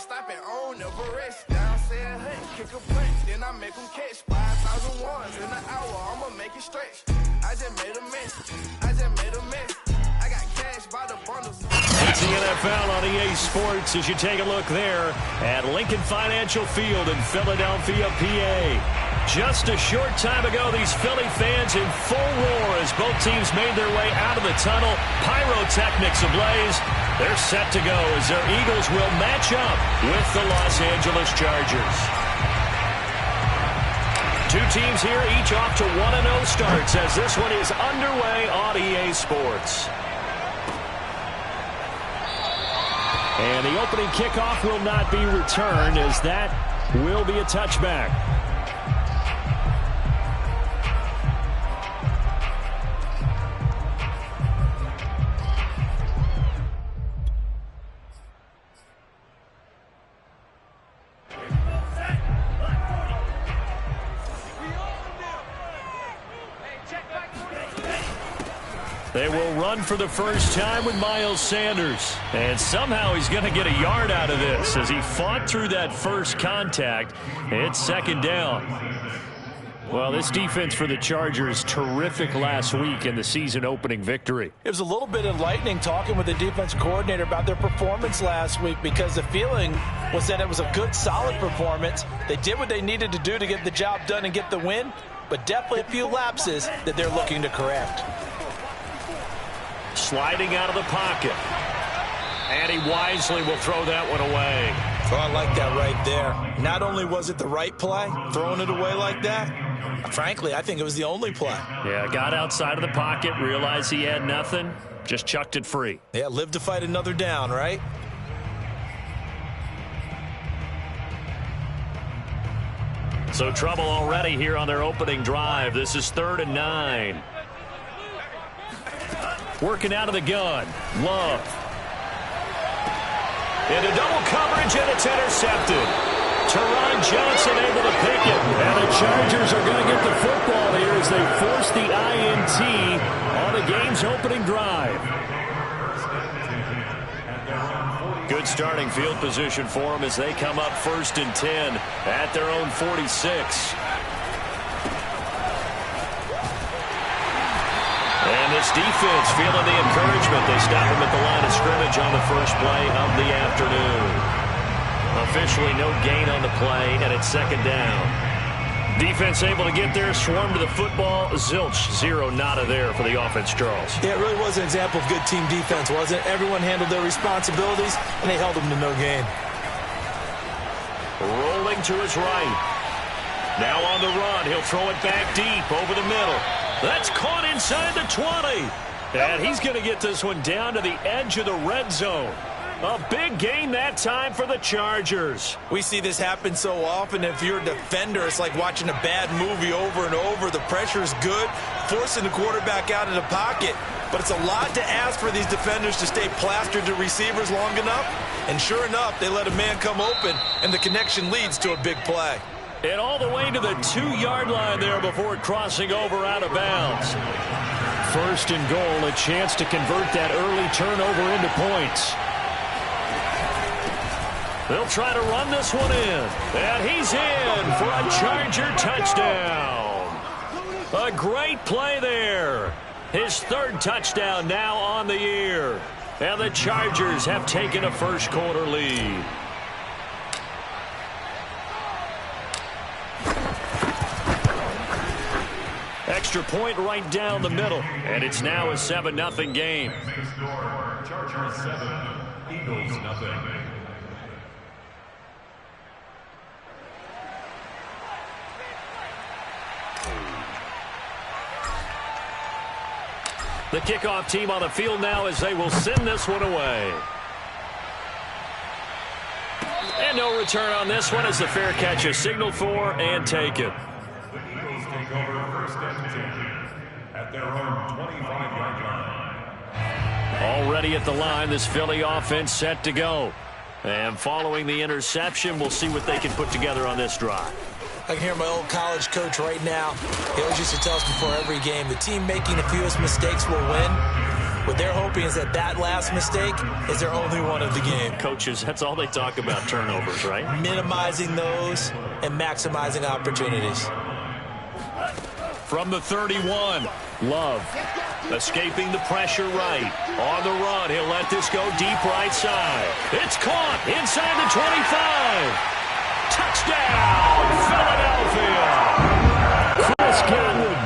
stop and own never rest. Down said hunt, kick a punch, then I make them catch 5,000 ones in an hour. I'ma make it stretch. I just made a mess. I got cash by the bundles. It's the NFL on EA Sports as you take a look there at Lincoln Financial Field in Philadelphia, PA. Just a short time ago, these Philly fans in full roar as both teams made their way out of the tunnel. Pyrotechnics ablaze. They're set to go as their Eagles will match up with the Los Angeles Chargers. Two teams here, each off to 1-0 starts as this one is underway on EA Sports. And the opening kickoff will not be returned as that will be a touchback. They will run for the first time with Miles Sanders. And somehow he's going to get a yard out of this as he fought through that first contact. It's second down. Well, this defense for the Chargers, terrific last week in the season-opening victory. It was a little bit enlightening talking with the defense coordinator about their performance last week because the feeling was that it was a good, solid performance. They did what they needed to do to get the job done and get the win, but definitely a few lapses that they're looking to correct. Sliding out of the pocket. And he wisely will throw that one away. Oh, I like that right there. Not only was it the right play, throwing it away like that, frankly, I think it was the only play. Yeah, got outside of the pocket, realized he had nothing, just chucked it free. Yeah, live to fight another down, right? So trouble already here on their opening drive. This is 3rd and 9. Working out of the gun. Love. Into double coverage, and it's intercepted. Teron Johnson able to pick it. And the Chargers are going to get the football here as they force the INT on the game's opening drive. Good starting field position for them as they come up 1st and 10 at their own 46. And this defense feeling the encouragement. They stop him at the line of scrimmage on the first play of the afternoon. Officially no gain on the play, and it's second down. Defense able to get there, swarm to the football. Zilch, 0 nada there for the offense, Charles. Yeah, it really was an example of good team defense, wasn't it? Everyone handled their responsibilities, and they held them to no gain. Rolling to his right. Now on the run. He'll throw it back deep over the middle. That's caught inside the 20. And he's going to get this one down to the edge of the red zone. A big gain that time for the Chargers. We see this happen so often. If you're a defender, it's like watching a bad movie over and over. The pressure is good, forcing the quarterback out of the pocket. But it's a lot to ask for these defenders to stay plastered to receivers long enough. And sure enough, they let a man come open, and the connection leads to a big play. And all the way to the 2-yard line there before crossing over out of bounds. 1st and goal, a chance to convert that early turnover into points. They'll try to run this one in. And he's in for a Charger touchdown. A great play there. His 3rd touchdown now on the year. And the Chargers have taken a first quarter lead. Extra point right down the middle. And it's now a 7-0 game. Chargers 7, Eagles 0. The kickoff team on the field now as they will send this one away. And no return on this one as the fair catch is signaled for and taken. The Eagles take over 1st and 10 at their own 25-yard line. Already at the line, this Philly offense set to go. And following the interception, we'll see what they can put together on this drive. I can hear my old college coach right now. He always used to tell us before every game, the team making the fewest mistakes will win. What they're hoping is that that last mistake is their only one of the game. Coaches, that's all they talk about, turnovers, right? Minimizing those and maximizing opportunities. From the 31, Love escaping the pressure right. On the run, he'll let this go deep right side. It's caught inside the 25. Touchdown, Philadelphia. Chris Godwin,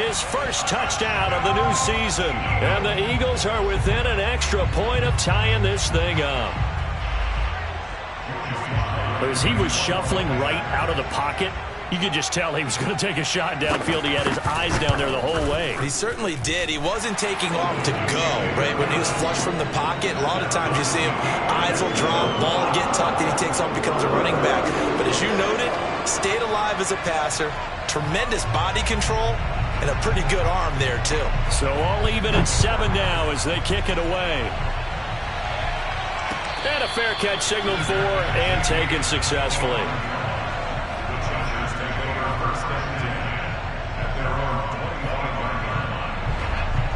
his first touchdown of the new season. And the Eagles are within an extra point of tying this thing up. As he was shuffling right out of the pocket, you could just tell he was going to take a shot downfield. He had his eyes down there the whole way. He certainly did. He wasn't taking off to go, right? When he was flush from the pocket, a lot of times you see him, eyes will drop, ball will get tucked, and he takes off, becomes a running back. But as you noted, stayed alive as a passer, tremendous body control, and a pretty good arm there, too. So all even at 7 now as they kick it away. And a fair catch signaled for and taken successfully.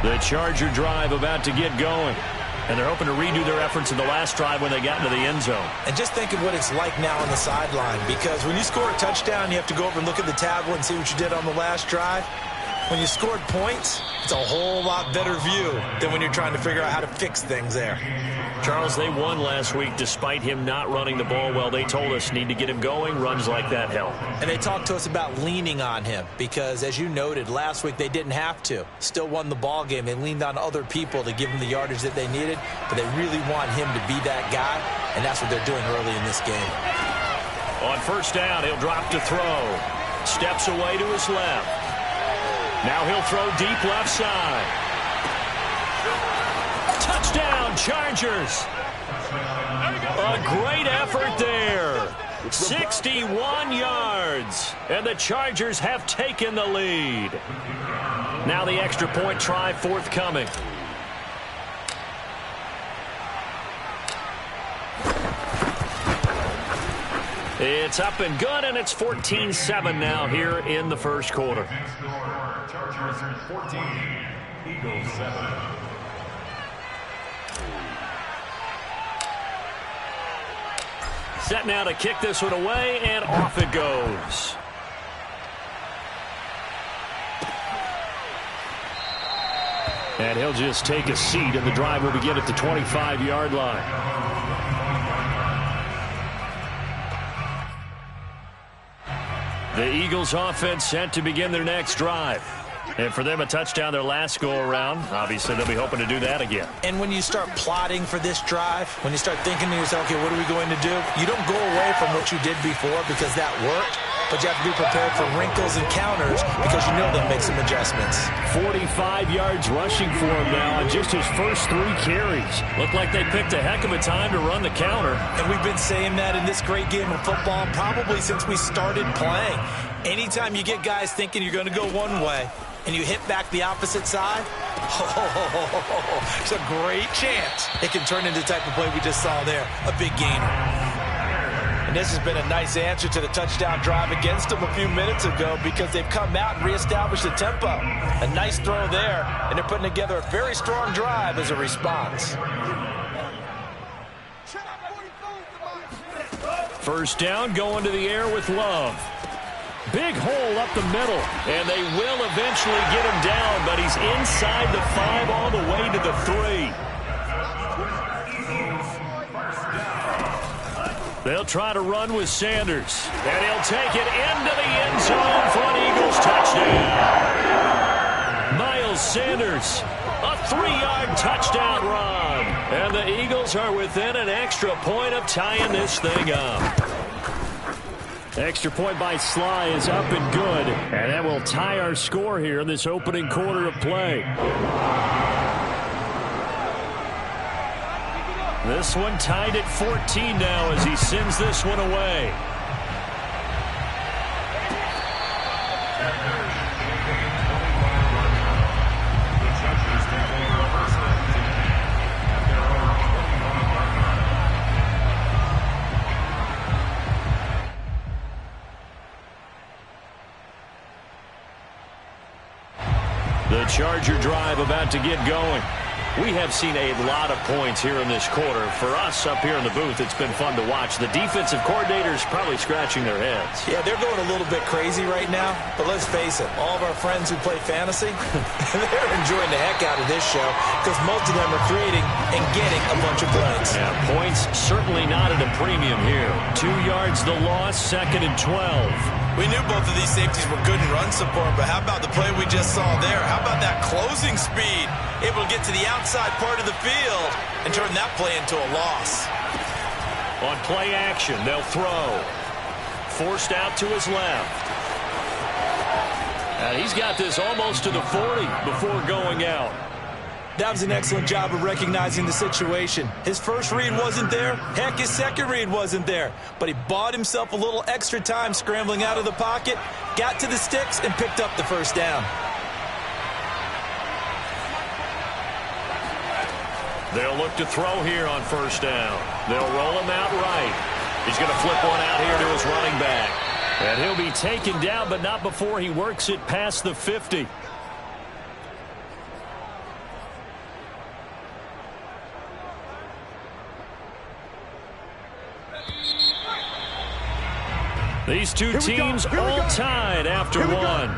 The Charger drive about to get going. And they're hoping to redo their efforts in the last drive when they got into the end zone. And just think of what it's like now on the sideline, because when you score a touchdown, you have to go over and look at the tablet and see what you did on the last drive. When you scored points, it's a whole lot better view than when you're trying to figure out how to fix things there. Charles, they won last week despite him not running the ball well. They told us need to get him going. Runs like that help. And they talked to us about leaning on him because, as you noted, last week they didn't have to. Still won the ball game. They leaned on other people to give them the yardage that they needed, but they really want him to be that guy, and that's what they're doing early in this game. On first down, he'll drop to throw. Steps away to his left. Now he'll throw deep left side. Touchdown, Chargers. A great effort there. 61 yards. And the Chargers have taken the lead. Now the extra point try forthcoming. It's up and good, and it's 14-7 now here in the first quarter. Chargers 14, Eagles 7. Set now to kick this one away, and off it goes. And he'll just take a seat, and the drive will begin at the 25-yard line. The Eagles offense set to begin their next drive. And for them, a touchdown their last go-around. Obviously, they'll be hoping to do that again. And when you start plotting for this drive, when you start thinking to yourself, okay, what are we going to do? You don't go away from what you did before because that worked, but you have to be prepared for wrinkles and counters because you know they'll make some adjustments. 45 yards rushing for him now on just his first 3 carries. Looked like they picked a heck of a time to run the counter. And we've been saying that in this great game of football probably since we started playing. Anytime you get guys thinking you're going to go one way, and you hit back the opposite side, it's a great chance it can turn into the type of play we just saw there, a big gainer. And this has been a nice answer to the touchdown drive against them a few minutes ago because they've come out and reestablished the tempo. A nice throw there, and they're putting together a very strong drive as a response. First down, going to the air with Love. Big hole up the middle, and they will eventually get him down, but he's inside the 5 all the way to the 3. They'll try to run with Sanders, and he'll take it into the end zone for an Eagles touchdown. Miles Sanders, a 3-yard touchdown run, and the Eagles are within an extra point of tying this thing up. Extra point by Sly is up and good, and that will tie our score here in this opening quarter of play. This one tied at 14 now as he sends this one away. The Charger drive about to get going. We have seen a lot of points here in this quarter. For us up here in the booth, it's been fun to watch. The defensive coordinators probably scratching their heads. Yeah, they're going a little bit crazy right now, but let's face it, all of our friends who play fantasy, they're enjoying the heck out of this show because most of them are creating and getting a bunch of points. Yeah, points certainly not at a premium here. 2 yards the loss, 2nd and 12. We knew both of these safeties were good in run support, but how about the play we just saw there? How about that closing speed? Able to get to the outside part of the field and turn that play into a loss. On play action, they'll throw. Forced out to his left. And he's got this almost to the 40 before going out. That was an excellent job of recognizing the situation. His first read wasn't there. Heck, his second read wasn't there. But he bought himself a little extra time scrambling out of the pocket, got to the sticks, and picked up the first down. They'll look to throw here on first down. They'll roll him out right. He's going to flip one out here to his running back. And he'll be taken down, but not before he works it past the 50. These two teams all tied after one.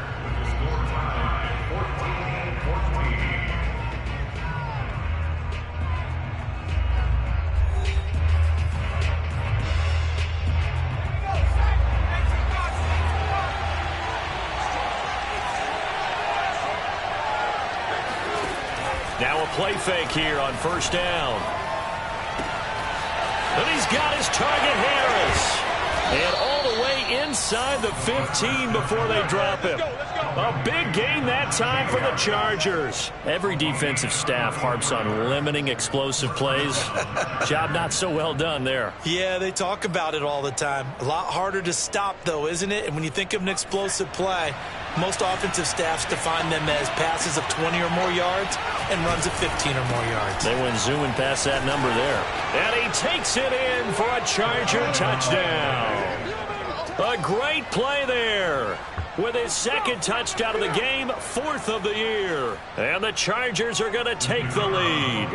Now a play fake here on first down. And he's got his target, Harris. And all the way inside the 15 before they drop him. A big gain that time for the Chargers. Every defensive staff harps on limiting explosive plays. Job not so well done there. Yeah, they talk about it all the time. A lot harder to stop, though, isn't it? And when you think of an explosive play, most offensive staffs define them as passes of 20 or more yards and runs of 15 or more yards. They went zooming past that number there. And he takes it in for a Charger touchdown. A great play there. With his second touchdown of the game, 4th of the year. And the Chargers are going to take the lead.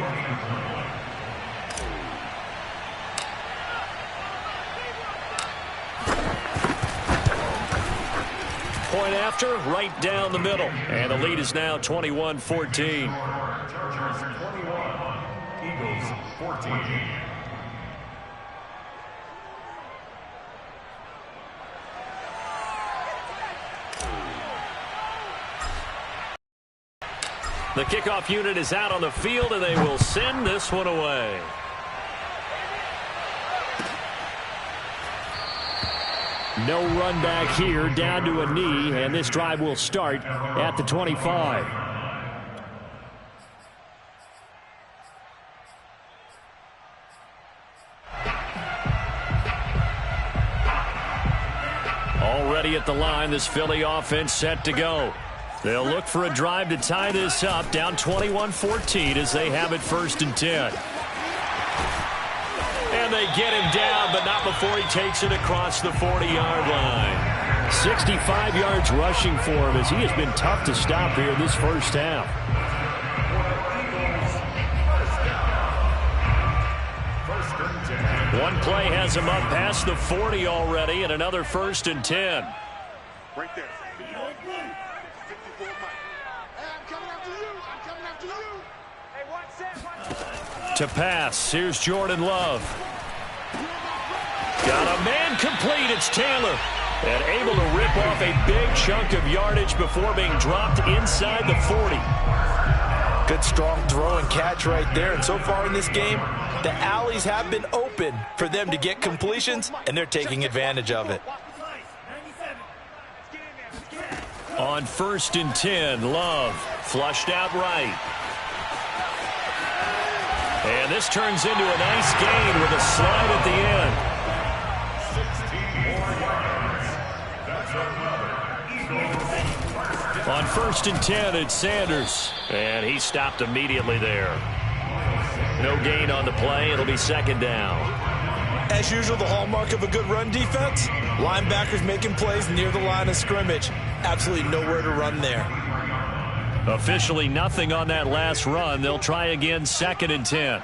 Point after, right down the middle. And the lead is now 21-14. Chargers 21, Eagles 14. The kickoff unit is out on the field, and they will send this one away. No run back here, down to a knee, and this drive will start at the 25. Already at the line, this Philly offense set to go. They'll look for a drive to tie this up, down 21-14 as they have it 1st and 10. And they get him down, but not before he takes it across the 40-yard line. 65 yards rushing for him as he has been tough to stop here this first half. One play has him up past the 40 already, and another 1st and 10. Right there. To pass, here's Jordan Love. Got a man complete, it's Taylor. And able to rip off a big chunk of yardage before being dropped inside the 40. Good strong throw and catch right there. And so far in this game, the alleys have been open for them to get completions, and they're taking advantage of it. On 1st and 10, Love flushed out right. And this turns into a nice gain with a slide at the end. 16 more yards. That's On 1st and 10, it's Sanders. And he stopped immediately there. No gain on the play. It'll be 2nd down. As usual, the hallmark of a good run defense, linebackers making plays near the line of scrimmage. Absolutely nowhere to run there. Officially nothing on that last run. They'll try again, 2nd and 10.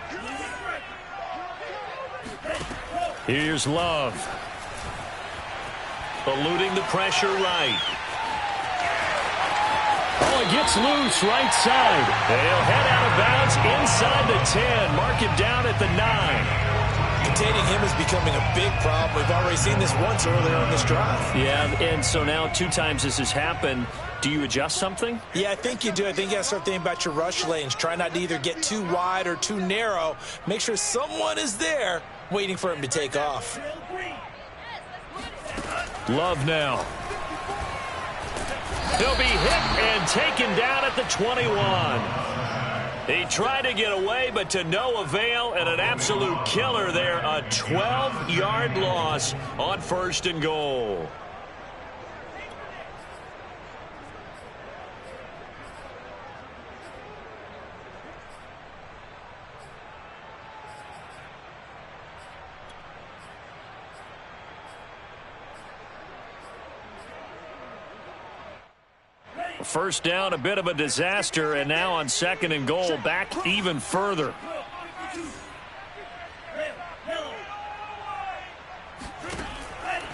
Here's Love. Eluding the pressure right. Oh, it gets loose right side. They'll head out of bounds inside the 10. Mark him down at the 9. Containing him is becoming a big problem. We've already seen this once earlier on this drive. Yeah, and so now 2 times this has happened. Do you adjust something? Yeah, I think you do. I think you got to start thinking about your rush lanes. Try not to either get too wide or too narrow. Make sure someone is there waiting for him to take off. Love now. He'll be hit and taken down at the 21. He tried to get away, but to no avail, and an absolute killer there. A 12-yard loss on 1st and goal. First down, a bit of a disaster, and now on 2nd and goal, back even further.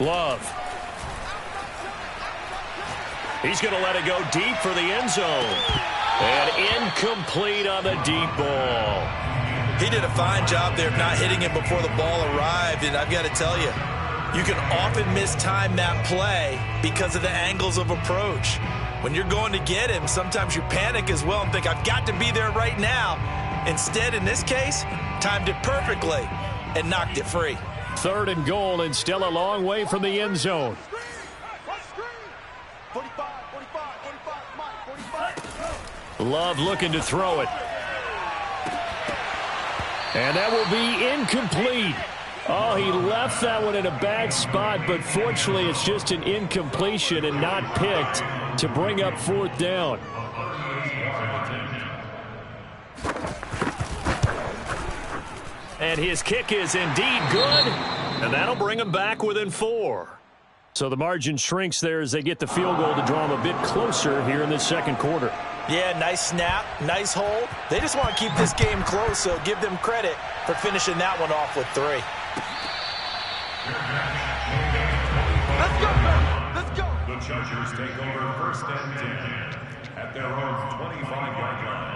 Love. He's going to let it go deep for the end zone. And incomplete on the deep ball. He did a fine job there of not hitting him before the ball arrived, and I've got to tell you, you can often mistime that play because of the angles of approach. When you're going to get him, sometimes you panic as well and think, I've got to be there right now. Instead, in this case, timed it perfectly and knocked it free. 3rd and goal, and still a long way from the end zone. Love looking to throw it. And that will be incomplete. Oh, he left that one in a bad spot, but fortunately it's just an incompletion and not picked to bring up 4th down. And his kick is indeed good, and that'll bring him back within 4. So the margin shrinks there as they get the field goal to draw them a bit closer here in this 2nd quarter. Yeah, nice snap, nice hold. They just want to keep this game close, so give them credit for finishing that one off with 3. Let's go, man. Let's go. The Chargers take over 1st and 10 at their own 25-yard line.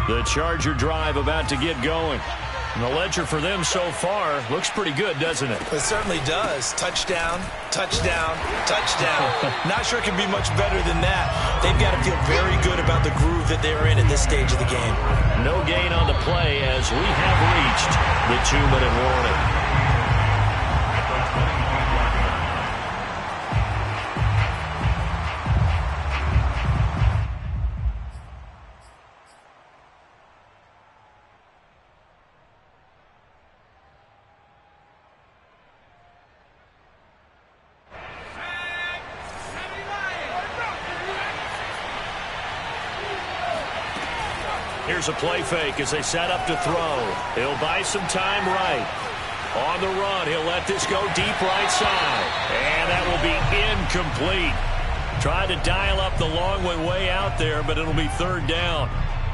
The Charger drive about to get going. And the ledger for them so far looks pretty good, doesn't it? It certainly does. Touchdown, touchdown, touchdown. Not sure it can be much better than that. They've got to feel very good about the groove that they're in at this stage of the game. No gain on the play as we have reached the 2-minute warning. Here's a play fake as they set up to throw. He'll buy some time right. On the run, he'll let this go deep right side. And that will be incomplete. Tried to dial up the long way out there, but it'll be 3rd down.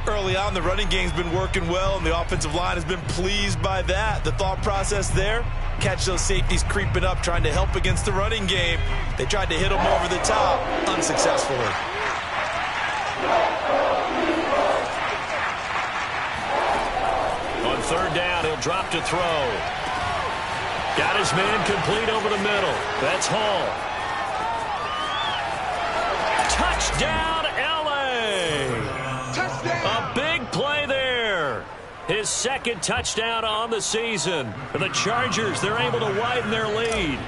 Early on, the running game's been working well, and the offensive line has been pleased by that. The thought process there, catch those safeties creeping up, trying to help against the running game. They tried to hit them over the top, unsuccessfully. On 3rd down, he'll drop to throw. Got his man complete over the middle. That's Hall. Touchdown, L.A. Touchdown. A big play there. His 2nd touchdown on the season. For the Chargers, they're able to widen their lead.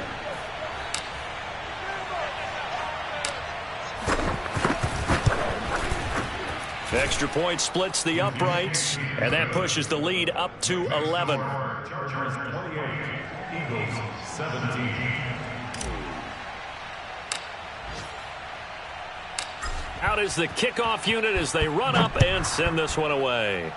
Extra point splits the uprights, and that pushes the lead up to 11. Chargers 28, Eagles 17. Out is the kickoff unit as they run up and send this one away.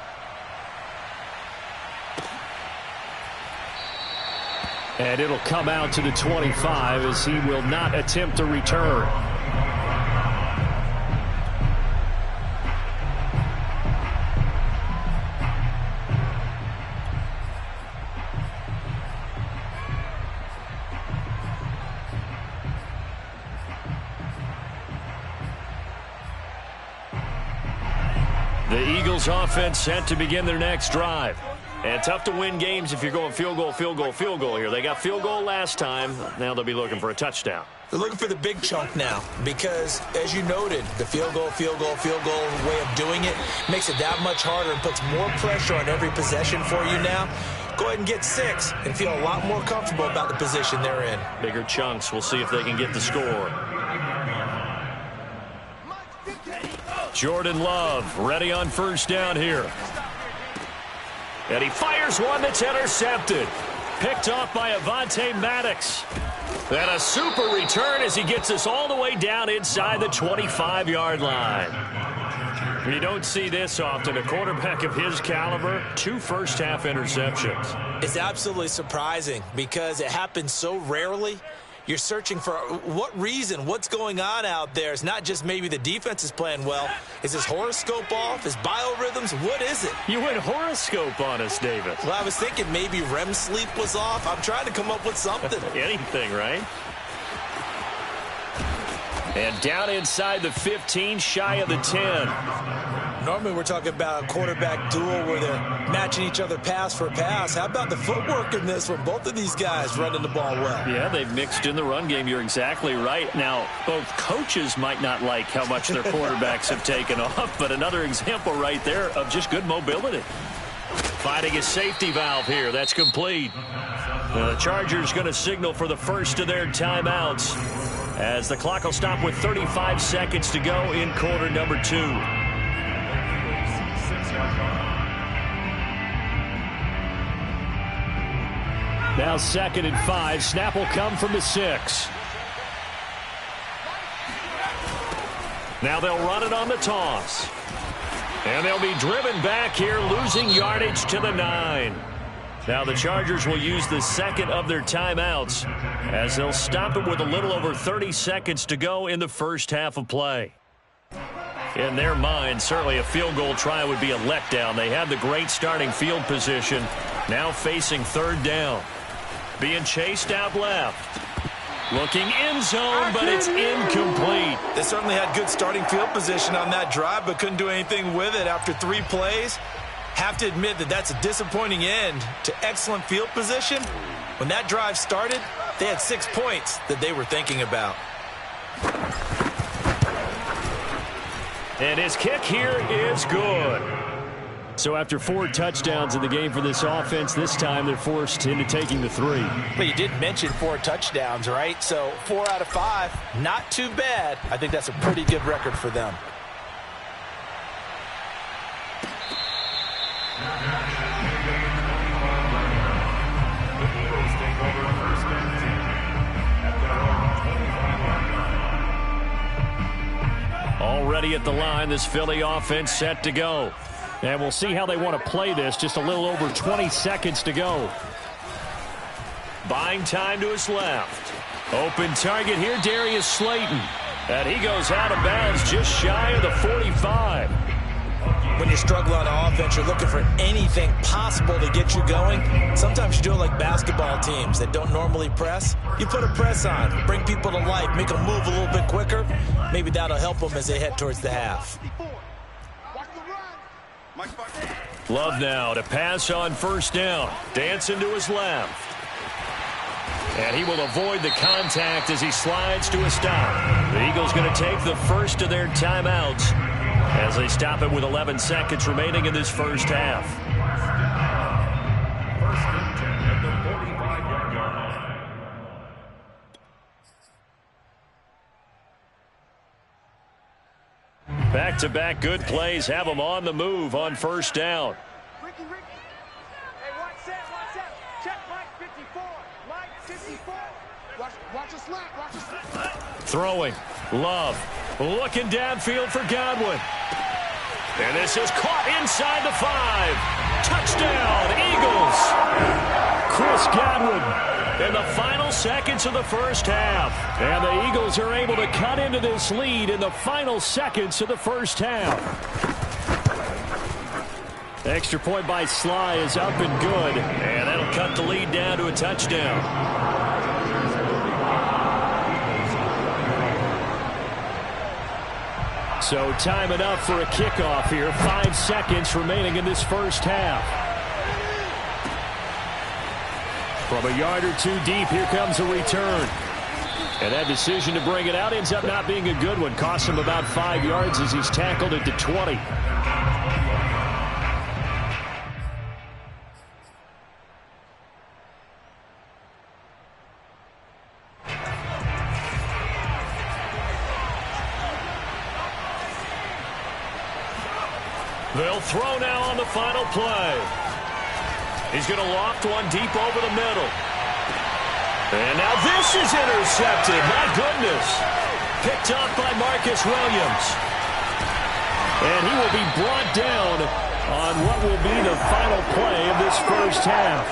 And it'll come out to the 25 as he will not attempt to return. The Eagles offense set to begin their next drive. And tough to win games if you're going field goal, field goal, field goal here. They got field goal last time. Now they'll be looking for a touchdown. They're looking for the big chunk now because, as you noted, the field goal way of doing it makes it that much harder and puts more pressure on every possession for you now. Go ahead and get 6 and feel a lot more comfortable about the position they're in. Bigger chunks. We'll see if they can get the score. Jordan Love ready on first down here. And he fires one that's intercepted. Picked off by Avonte Maddox. And a super return as he gets us all the way down inside the 25-yard line. You don't see this often. A quarterback of his caliber, 2 first-half interceptions. It's absolutely surprising because it happens so rarely. You're searching for what reason, what's going on out there. It's not just maybe the defense is playing well. Is his horoscope off? His biorhythms? What is it? You went horoscope on us, David. Well, I was thinking maybe REM sleep was off. I'm trying to come up with something. Anything, right? And down inside the 15, shy of the 10. Normally we're talking about a quarterback duel where they're matching each other pass for pass. How about the footwork in this one? Both of these guys running the ball well. Yeah, they've mixed in the run game. You're exactly right. Now, both coaches might not like how much their quarterbacks have taken off, but another example right there of just good mobility. Finding a safety valve here. That's complete. The Chargers going to signal for the first of their timeouts as the clock will stop with 35 seconds to go in quarter number 2. Now 2nd and 5. Snap will come from the 6. Now they'll run it on the toss. And they'll be driven back here, losing yardage to the 9. Now the Chargers will use the second of their timeouts as they'll stop it with a little over 30 seconds to go in the first half of play. In their mind, certainly a field goal try would be a letdown. They have the great starting field position, now facing 3rd down. Being chased out left. Looking end zone, but it's incomplete. They certainly had good starting field position on that drive, but couldn't do anything with it after 3 plays. Have to admit that that's a disappointing end to excellent field position. When that drive started, they had 6 points that they were thinking about. And his kick here is good. So after 4 touchdowns in the game for this offense, this time they're forced into taking the 3. Well, you did mention 4 touchdowns, right? So 4 out of 5, not too bad. I think that's a pretty good record for them. Already at the line, this Philly offense set to go. And we'll see how they want to play this. Just a little over 20 seconds to go. Buying time to his left. Open target here, Darius Slayton. And he goes out of bounds just shy of the 45. When you struggle on offense, you're looking for anything possible to get you going. Sometimes you do it like basketball teams that don't normally press. You put a press on, bring people to life, make them move a little bit quicker. Maybe that'll help them as they head towards the half. Love now to pass on first down. Dancing to his left. And he will avoid the contact as he slides to a stop. The Eagles going to take the first of their timeouts as they stop it with 11 seconds remaining in this first half. First and 10 at the 45-yard line. Back-to-back good plays have them on the move on first down. Ricky. Hey, watch that. Check Mike 54. Watch us slap. Throwing. Love. Looking downfield for Godwin. And this is caught inside the 5. Touchdown, Eagles. Chris Godwin in the final seconds of the first half. And the Eagles are able to cut into this lead in the final seconds of the first half. Extra point by Sly is up and good. And that'll cut the lead down to a touchdown. So time enough for a kickoff here. 5 seconds remaining in this first half. From a yard or two deep, here comes a return. And that decision to bring it out ends up not being a good one. Costs him about 5 yards as he's tackled at the 20. They'll throw now on the final play. He's going to loft one deep over the middle. And now this is intercepted. My goodness. Picked up by Marcus Williams. And he will be brought down on what will be the final play of this first half.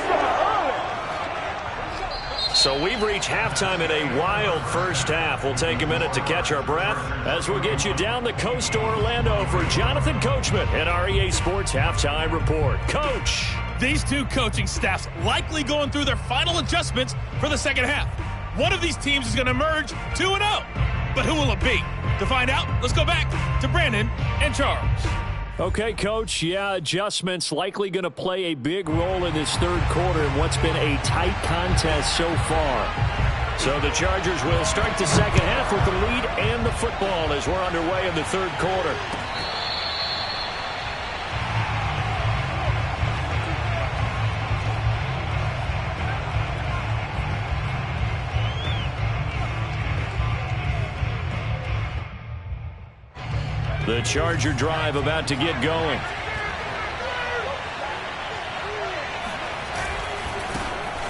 So we've reached halftime in a wild first half. We'll take a minute to catch our breath as we'll get you down the coast to Orlando for Jonathan Coachman and our EA Sports Halftime Report. Coach! These two coaching staffs likely going through their final adjustments for the second half. One of these teams is going to emerge 2-0. But who will it be? To find out, let's go back to Brandon and Charles. Okay, Coach. Yeah, adjustments likely going to play a big role in this third quarter in what's been a tight contest so far. So the Chargers will start the second half with the lead and the football as we're underway in the third quarter. The Charger drive about to get going.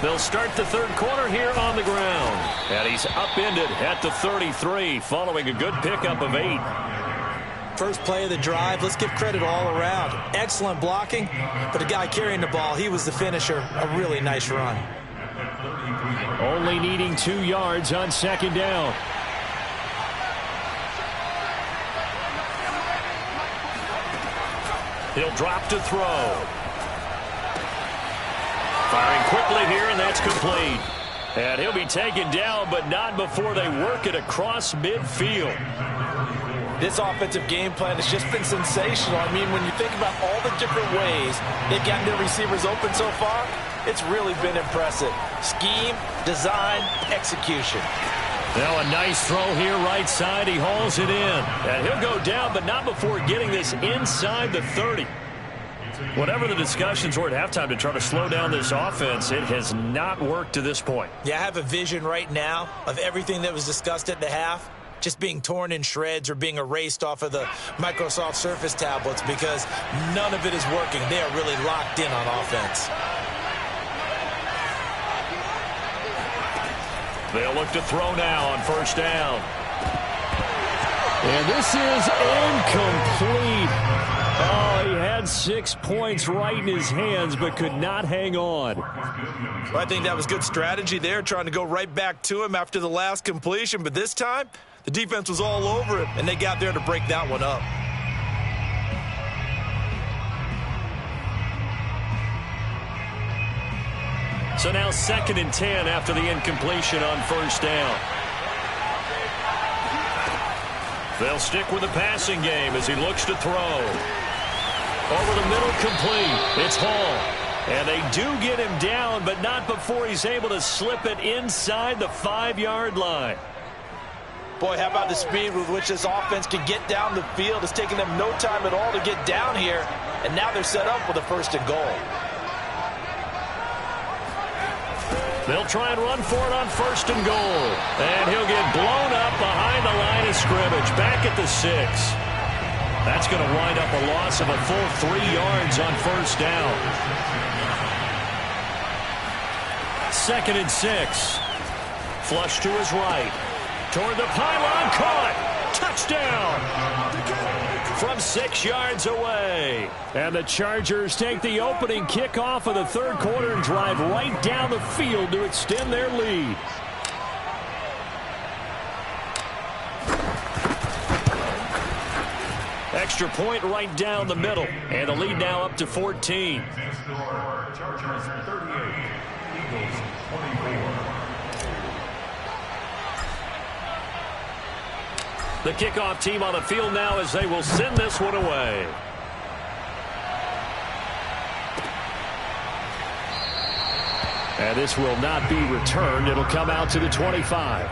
They'll start the third quarter here on the ground. And he's upended at the 33 following a good pickup of 8. First play of the drive, let's give credit all around. Excellent blocking, but the guy carrying the ball, he was the finisher. A really nice run. Only needing 2 yards on second down. He'll drop to throw. Firing quickly here, and that's complete. And he'll be taken down, but not before they work it across midfield. This offensive game plan has just been sensational. I mean, when you think about all the different ways they've gotten their receivers open so far, it's really been impressive. Scheme, design, execution. Now a nice throw here right side. He hauls it in. And he'll go down, but not before getting this inside the 30. Whatever the discussions were at halftime to try to slow down this offense, it has not worked to this point. Yeah, I have a vision right now of everything that was discussed at the half just being torn in shreds or being erased off of the Microsoft Surface tablets because none of it is working. They are really locked in on offense. They'll look to throw now on first down. And this is incomplete. Oh, he had 6 points right in his hands, but could not hang on. Well, I think that was good strategy there, trying to go right back to him after the last completion. But this time, the defense was all over him, and they got there to break that one up. So now 2nd and 10 after the incompletion on first down. They'll stick with the passing game as he looks to throw. Over the middle, complete. It's Hall. And they do get him down, but not before he's able to slip it inside the 5-yard line. Boy, how about the speed with which this offense can get down the field? It's taking them no time at all to get down here. And now they're set up with a 1st and goal. They'll try and run for it on 1st and goal. And he'll get blown up behind the line of scrimmage. Back at the 6. That's going to wind up a loss of a full 3 yards on first down. 2nd and 6. Flush to his right. Toward the pylon. Caught. Touchdown. from 6 yards away. And the Chargers take the opening kickoff of the third quarter and drive right down the field to extend their lead. Extra point right down the middle. And the lead now up to 14. Chargers 38, Eagles 24. The kickoff team on the field now as they will send this one away. And this will not be returned. It'll come out to the 25.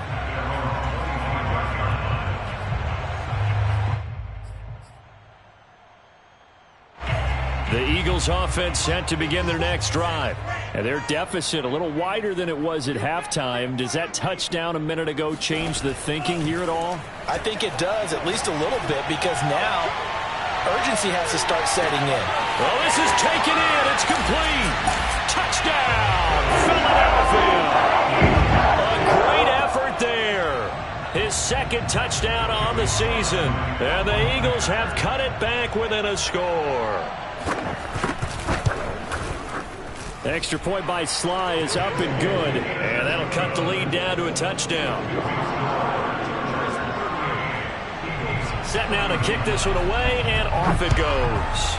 The Eagles offense set to begin their next drive. And their deficit a little wider than it was at halftime. Does that touchdown a minute ago change the thinking here at all? I think it does, at least a little bit, because now urgency has to start setting in. Well, this is taken in. It's complete. Touchdown, Philadelphia. A great effort there. His second touchdown on the season. And the Eagles have cut it back within a score. Extra point by Sly is up and good. And that'll cut the lead down to a touchdown. Set now to kick this one away, and off it goes.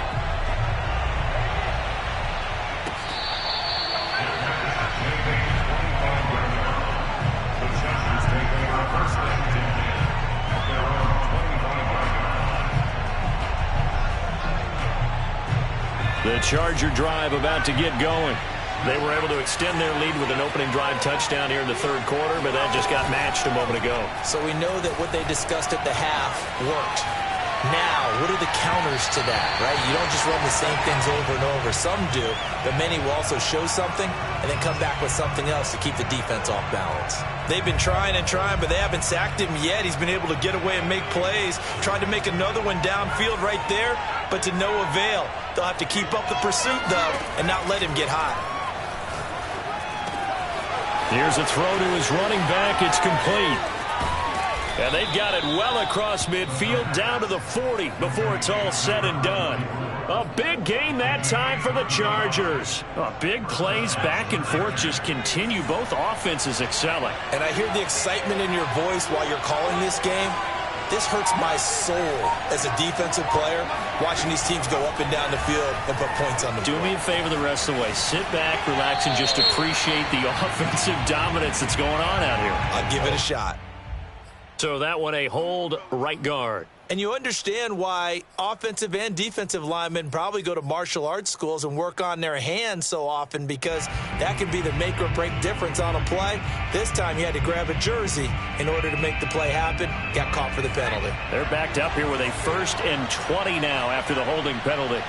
The Charger drive about to get going. They were able to extend their lead with an opening drive touchdown here in the third quarter, but that just got matched a moment ago. So we know that what they discussed at the half worked. Now, what are the counters to that, right? You don't just run the same things over and over. Some do, but many will also show something and then come back with something else to keep the defense off balance. They've been trying and trying, but they haven't sacked him yet. He's been able to get away and make plays. Tried to make another one downfield right there, but to no avail. They'll have to keep up the pursuit, though, and not let him get hot. Here's a throw to his running back. It's complete. And they've got it well across midfield down to the 40 before it's all said and done. A big gain that time for the Chargers. Big plays back and forth just continue. Both offenses excelling. And I hear the excitement in your voice while you're calling this game. This hurts my soul as a defensive player, watching these teams go up and down the field and put points on the board. Do me a favor the rest of the way. Sit back, relax, and just appreciate the offensive dominance that's going on out here. I'll give it a shot. So that one a hold right guard. And you understand why offensive and defensive linemen probably go to martial arts schools and work on their hands so often, because that can be the make or break difference on a play. This time he had to grab a jersey in order to make the play happen. Got caught for the penalty. They're backed up here with a 1st and 20 now after the holding penalty.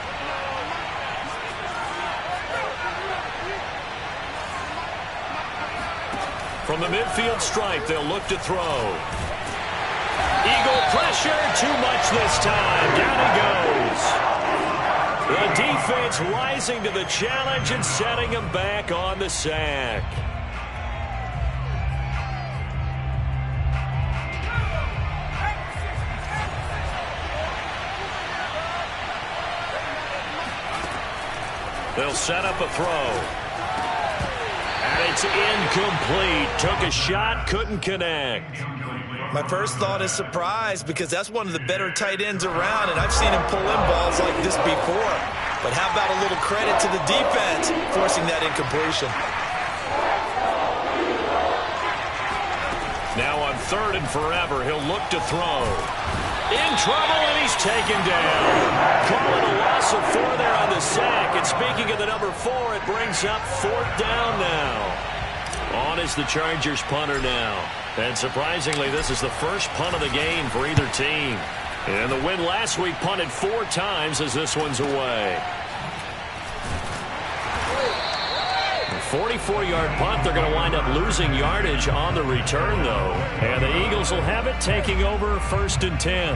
From the midfield stripe, they'll look to throw. Eagle pressure, too much this time. Down he goes. The defense rising to the challenge and setting him back on the sack. They'll set up a throw. And it's incomplete. Took a shot, couldn't connect. My first thought is surprise, because that's one of the better tight ends around, and I've seen him pull in balls like this before. But how about a little credit to the defense forcing that incompletion? Now on 3rd and forever, he'll look to throw. In trouble, and he's taken down. Calling a loss of 4 there on the sack. And speaking of the number 4, it brings up 4th down now. On is the Chargers punter now. And surprisingly, this is the first punt of the game for either team. And the win last week punted 4 times as this one's away. 44-yard punt. They're going to wind up losing yardage on the return, though. And the Eagles will have it, taking over 1st and 10.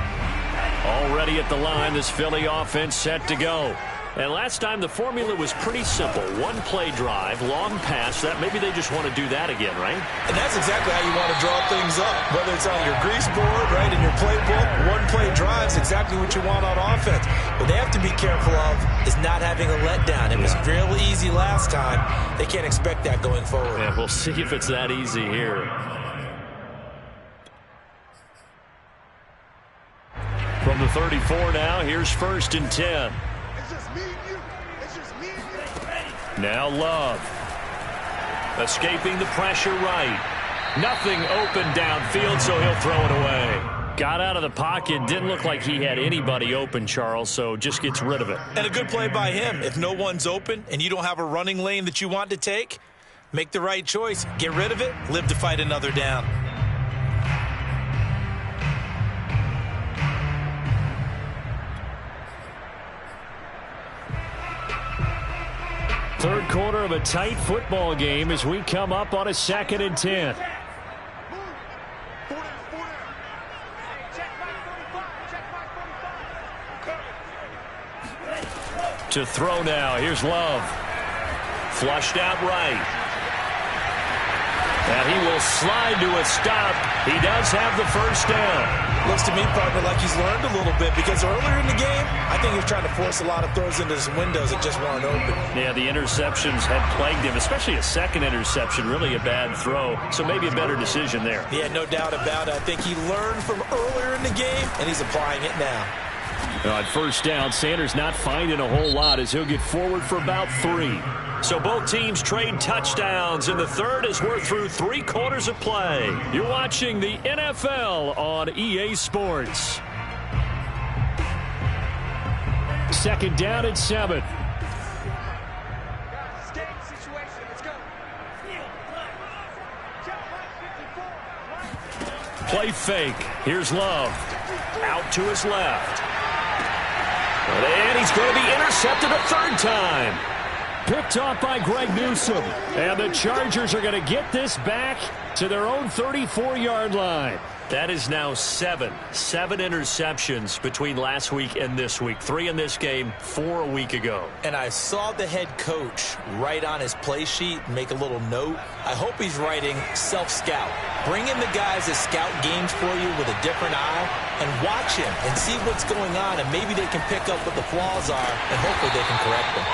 Already at the line, this Philly offense set to go. And last time the formula was pretty simple. One play drive, long pass. That maybe they just want to do that again, right? And that's exactly how you want to draw things up. Whether it's on your grease board, right, in your playbook, one play drive is exactly what you want on offense. What they have to be careful of is not having a letdown. It was real easy last time. They can't expect that going forward. Yeah, we'll see if it's that easy here. From the 34 now, here's 1st and 10. It's just me and you. It's just me and you. Now Love. Escaping the pressure right. Nothing open downfield, so he'll throw it away. Got out of the pocket. Didn't look like he had anybody open, Charles, so just gets rid of it. And a good play by him. If no one's open and you don't have a running lane that you want to take, make the right choice. Get rid of it. Live to fight another down. Third quarter of a tight football game as we come up on a 2nd and 10. To throw now. Here's Love. Flushed out right. And he will slide to a stop. He does have the first down. Looks to me, partner, like he's learned a little bit because earlier in the game, I think he was trying to force a lot of throws into some windows that just weren't open. Yeah, the interceptions had plagued him, especially a second interception, really a bad throw. So maybe a better decision there. Yeah, no doubt about it. I think he learned from earlier in the game, and he's applying it now. On first down, Sanders not finding a whole lot as he'll get forward for about 3. So both teams trade touchdowns in the third as we're through 3 quarters of play. You're watching the NFL on EA Sports. 2nd down and 7. Play fake. Here's Love. Out to his left. And he's going to be intercepted a 3rd time. Picked off by Greg Newsome. And the Chargers are going to get this back to their own 34-yard line. That is now 7 interceptions between last week and this week. 3 in this game, 4 a week ago. And I saw the head coach write on his play sheet, make a little note. I hope he's writing self-scout. Bring in the guys that scout games for you with a different eye and watch him and see what's going on, and maybe they can pick up what the flaws are, and hopefully they can correct them.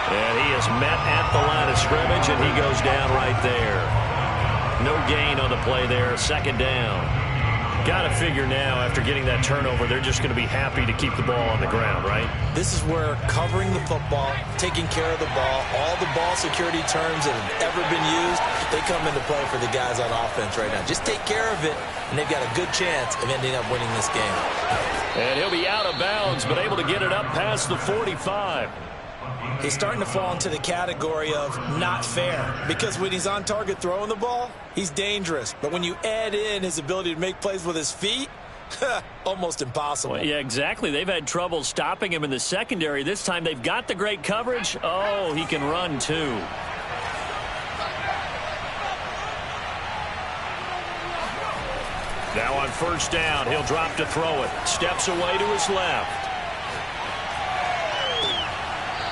And he is met at the line of scrimmage, and he goes down right there. No gain on the play there, 2nd down. Got to figure now, after getting that turnover, they're just going to be happy to keep the ball on the ground, right? This is where covering the football, taking care of the ball, all the ball security terms that have ever been used, they come into play for the guys on offense right now. Just take care of it, and they've got a good chance of ending up winning this game. And he'll be out of bounds, but able to get it up past the 45. He's starting to fall into the category of not fair, because when he's on target throwing the ball, he's dangerous. But when you add in his ability to make plays with his feet, almost impossible. Well, yeah, exactly. They've had trouble stopping him in the secondary. This time they've got the great coverage. Oh, he can run too. Now on first down, he'll drop to throw it. Steps away to his left.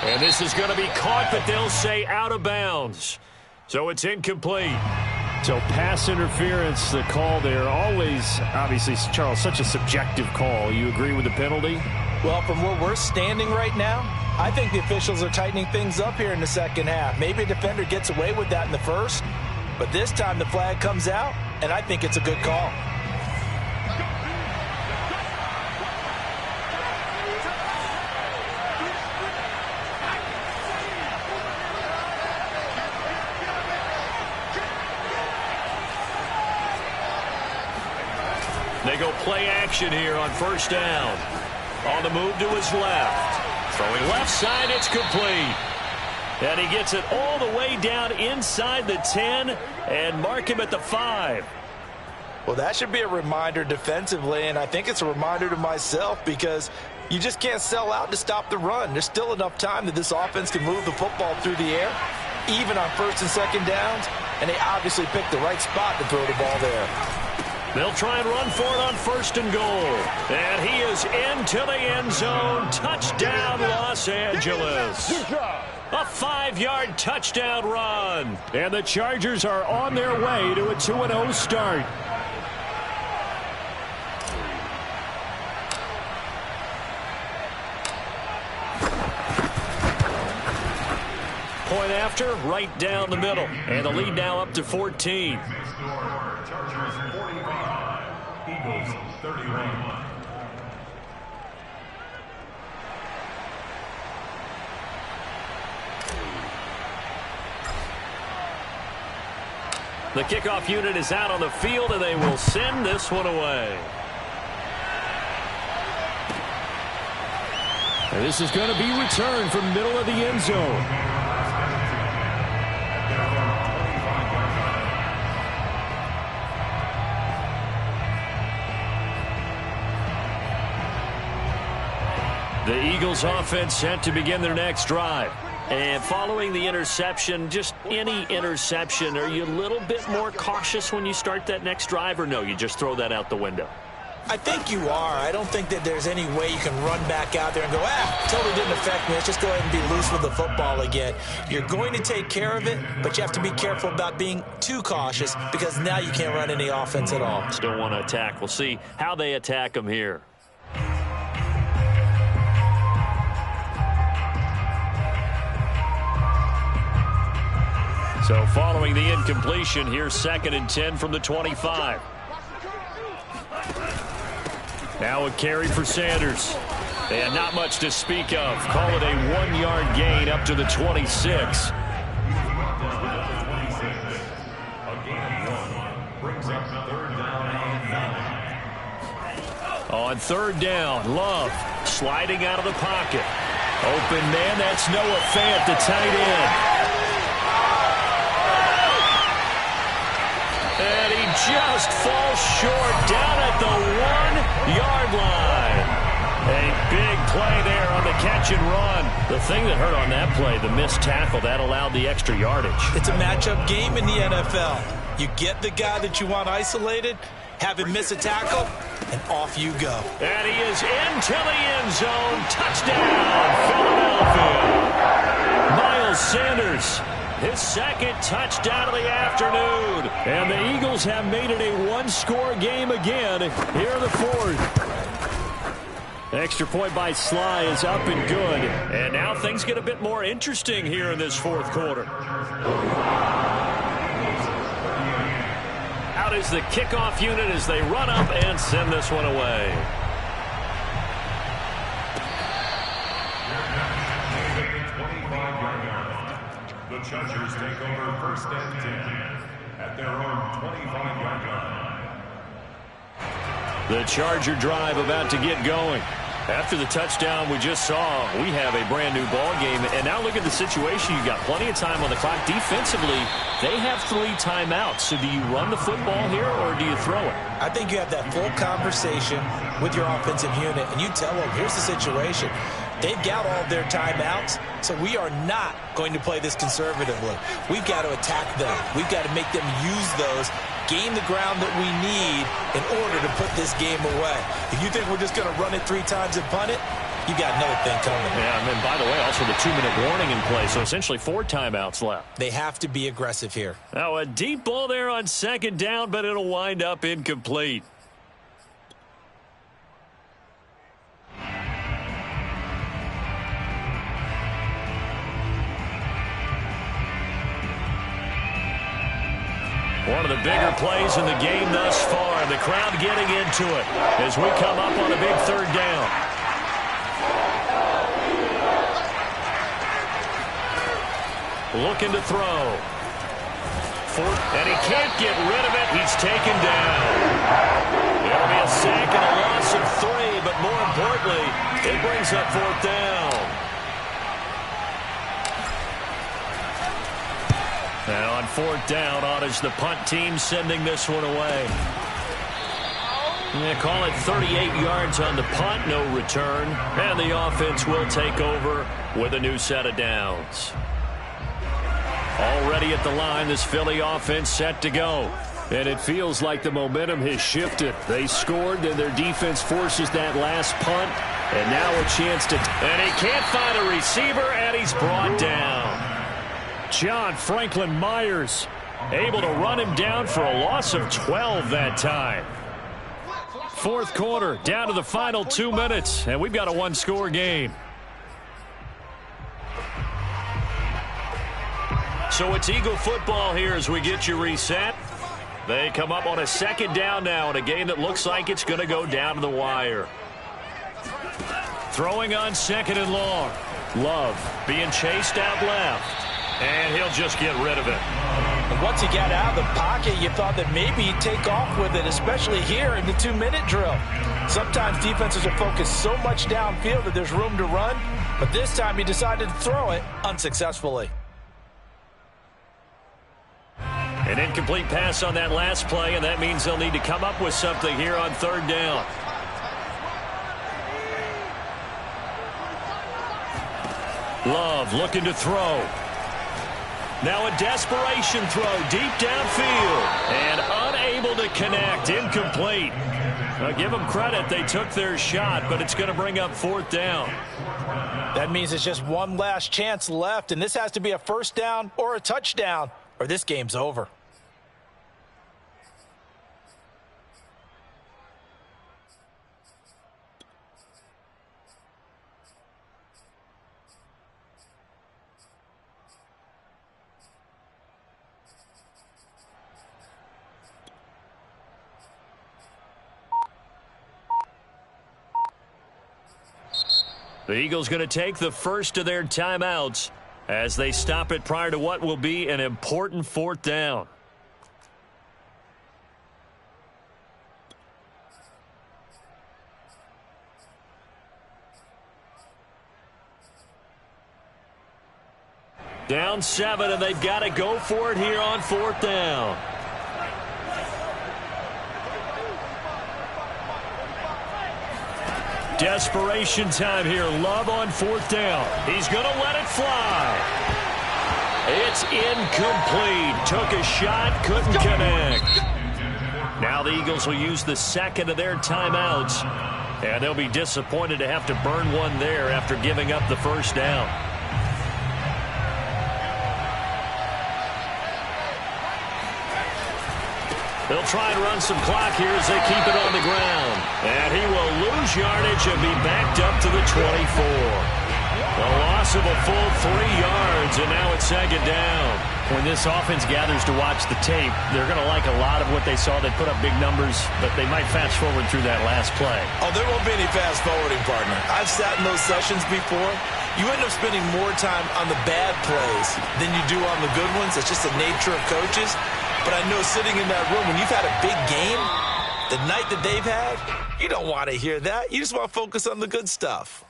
And this is going to be caught, but they'll say out of bounds. So it's incomplete. So pass interference, the call there. Always, obviously, Charles, such a subjective call. You agree with the penalty? Well, from where we're standing right now, I think the officials are tightening things up here in the 2nd half. Maybe a defender gets away with that in the first, but this time the flag comes out, and I think it's a good call. They go play action here on first down. On the move to his left. Throwing left side, it's complete. And he gets it all the way down inside the 10 and mark him at the 5. Well, that should be a reminder defensively, and I think it's a reminder to myself because you just can't sell out to stop the run. There's still enough time that this offense can move the football through the air, even on 1st and 2nd downs, and they obviously picked the right spot to throw the ball there. They'll try and run for it on 1st and goal. And he is into the end zone. Touchdown, Los Angeles. A 5-yard touchdown run. And the Chargers are on their way to a 2-0 start. Point after, right down the middle. And the lead now up to 14. Chargers 45, Eagles 31. The kickoff unit is out on the field, and they will send this one away. And this is going to be returned from middle of the end zone. The Eagles offense set to begin their next drive. And following the interception, just any interception, are you a little bit more cautious when you start that next drive, or no, you just throw that out the window? I think you are. I don't think that there's any way you can run back out there and go, totally didn't affect me. Let's just go ahead and be loose with the football again. You're going to take care of it, but you have to be careful about being too cautious because now you can't run any offense at all. Still want to attack. We'll see how they attack them here. So following the incompletion, here's 2nd and 10 from the 25. Now a carry for Sanders. They had not much to speak of. Call it a 1-yard gain up to the 26. On 3rd down, Love sliding out of the pocket. Open man, that's Noah Fant, the tight end. And he just falls short down at the 1-yard line. A big play there on the catch and run. The thing that hurt on that play, the missed tackle, that allowed the extra yardage. It's a matchup game in the NFL. You get the guy that you want isolated, have him miss a tackle, and off you go. And he is into the end zone. Touchdown, Philadelphia. Miles Sanders. His 2nd touchdown of the afternoon. And the Eagles have made it a 1-score game again here in the 4th. Extra point by Sly is up and good. And now things get a bit more interesting here in this 4th quarter. Out is the kickoff unit as they run up and send this one away. The Chargers take over 1st and 10 at their own 25-yard line. The Charger drive about to get going. After the touchdown we just saw, we have a brand new ball game. And now look at the situation. You've got plenty of time on the clock. Defensively, they have 3 timeouts. So do you run the football here or do you throw it? I think you have that full conversation with your offensive unit, and you tell them, here's the situation. They've got all of their timeouts, so we are not going to play this conservatively. We've got to attack them. We've got to make them use those, gain the ground that we need in order to put this game away. If you think we're just going to run it 3 times and punt it, you got another thing coming. Yeah, and then, by the way, also the 2-minute warning in play, so essentially 4 timeouts left. They have to be aggressive here. Now a deep ball there on 2nd down, but it'll wind up incomplete. One of the bigger plays in the game thus far. The crowd getting into it as we come up on a big 3rd down. Looking to throw. And he can't get rid of it. He's taken down. It'll be a sack and a loss of 3, but more importantly, it brings up 4th down. And on 4th down, Otis, the punt team sending this one away. They call it 38 yards on the punt, no return. And the offense will take over with a new set of downs. Already at the line, this Philly offense set to go. And it feels like the momentum has shifted. They scored, then their defense forces that last punt. And now a chance to... And he can't find a receiver, and he's brought down. John Franklin Myers able to run him down for a loss of 12 that time. Fourth quarter, down to the final 2 minutes, and we've got a one-score game. So it's Eagle football here as we get you reset. They come up on a second down now in a game that looks like it's going to go down to the wire. Throwing on second and long. Love being chased out left. And he'll just get rid of it. And once he got out of the pocket, you thought that maybe he'd take off with it, especially here in the 2-minute drill. Sometimes defenses are focused so much downfield that there's room to run, but this time he decided to throw it unsuccessfully. An incomplete pass on that last play, and that means they'll need to come up with something here on third down. Love looking to throw. Now a desperation throw deep downfield and unable to connect. Incomplete. Give them credit. They took their shot, but it's going to bring up fourth down. That means it's just one last chance left, and this has to be a first down or a touchdown, or this game's over. The Eagles going to take the first of their timeouts as they stop it prior to what will be an important fourth down. Down 7, and they've got to go for it here on fourth down. Desperation time here. Love on fourth down. He's going to let it fly. It's incomplete. Took a shot, couldn't connect. Now the Eagles will use the second of their timeouts, and they'll be disappointed to have to burn one there after giving up the first down. They'll try and run some clock here as they keep it on the ground. And he will lose yardage and be backed up to the 24. A loss of a full 3 yards, and now it's second down. When this offense gathers to watch the tape, they're going to like a lot of what they saw. They put up big numbers, but they might fast forward through that last play. Oh, there won't be any fast forwarding, partner. I've sat in those sessions before. You end up spending more time on the bad plays than you do on the good ones. It's just the nature of coaches. But I know sitting in that room, when you've had a big game, the night that they've had, you don't want to hear that. You just want to focus on the good stuff.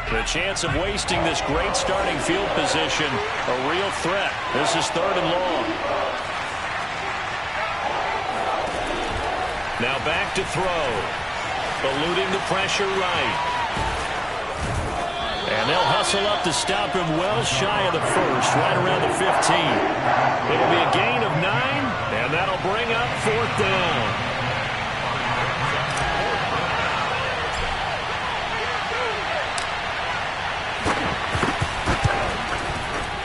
The chance of wasting this great starting field position, a real threat. This is third and long. Now back to throw. Eluding the pressure right. And they'll hustle up to stop him well shy of the first, right around the 15. It'll be a gain of 9, and that'll bring up fourth down.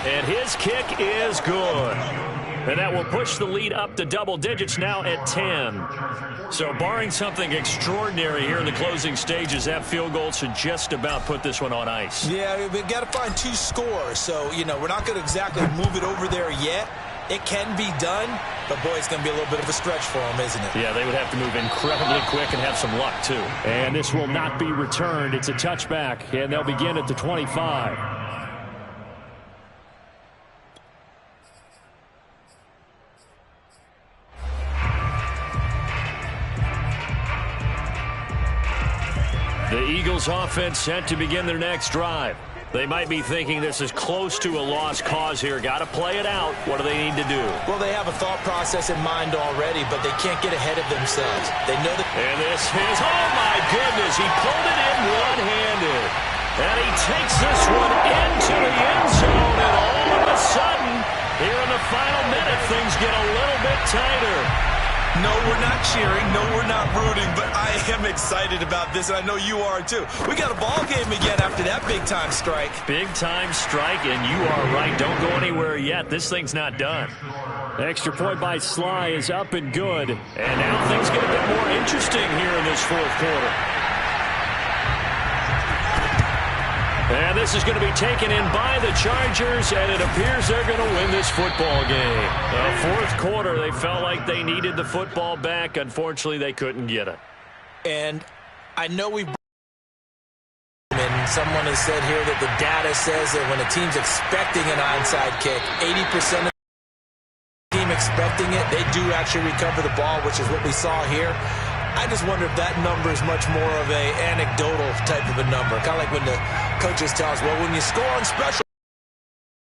And his kick is good. And that will push the lead up to double digits now at 10. So barring something extraordinary here in the closing stages, that field goal should just about put this one on ice. Yeah, we've got to find 2 scores. So, we're not going to exactly move it over there yet. It can be done, but, boy, it's going to be a little bit of a stretch for them, isn't it? Yeah, they would have to move incredibly quick and have some luck, too. And this will not be returned. It's a touchback, and they'll begin at the 25. The Eagles offense set to begin their next drive. They might be thinking this is close to a lost cause here. Got to play it out. What do they need to do? Well, they have a thought process in mind already, but they can't get ahead of themselves. They know that. And this is, oh my goodness, he pulled it in one-handed. And he takes this one into the end zone, and all of a sudden, here in the final minute, things get a little bit tighter. No, we're not cheering. No, we're not rooting, but I am excited about this, and I know you are too. We got a ball game again after that big-time strike. Big-time strike, and you are right. Don't go anywhere yet. This thing's not done. Extra point by Sly is up and good. And now things get a bit more interesting here in this fourth quarter. And this is going to be taken in by the Chargers, and it appears they're going to win this football game. Fourth quarter, they felt like they needed the football back. Unfortunately, they couldn't get it. And I know we... Someone has said here that the data says that when a team's expecting an onside kick, 80% of the team expecting it, they do actually recover the ball, which is what we saw here. I just wonder if that number is much more of a anecdotal type of a number. Kind of like when the coaches tell us, well, when you score on special,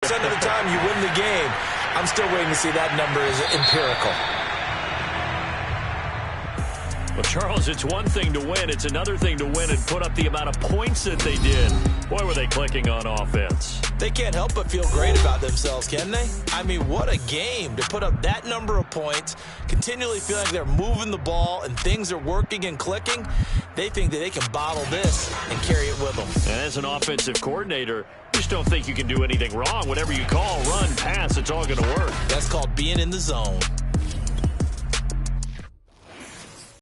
% of the time you win the game. I'm still waiting to see that number is empirical. Well, Charles, it's one thing to win. It's another thing to win and put up the amount of points that they did. Boy, were they clicking on offense. They can't help but feel great about themselves, can they? I mean, what a game to put up that number of points, continually feeling like they're moving the ball and things are working and clicking. They think that they can bottle this and carry it with them. And as an offensive coordinator, you just don't think you can do anything wrong. Whatever you call, run, pass, it's all going to work. That's called being in the zone.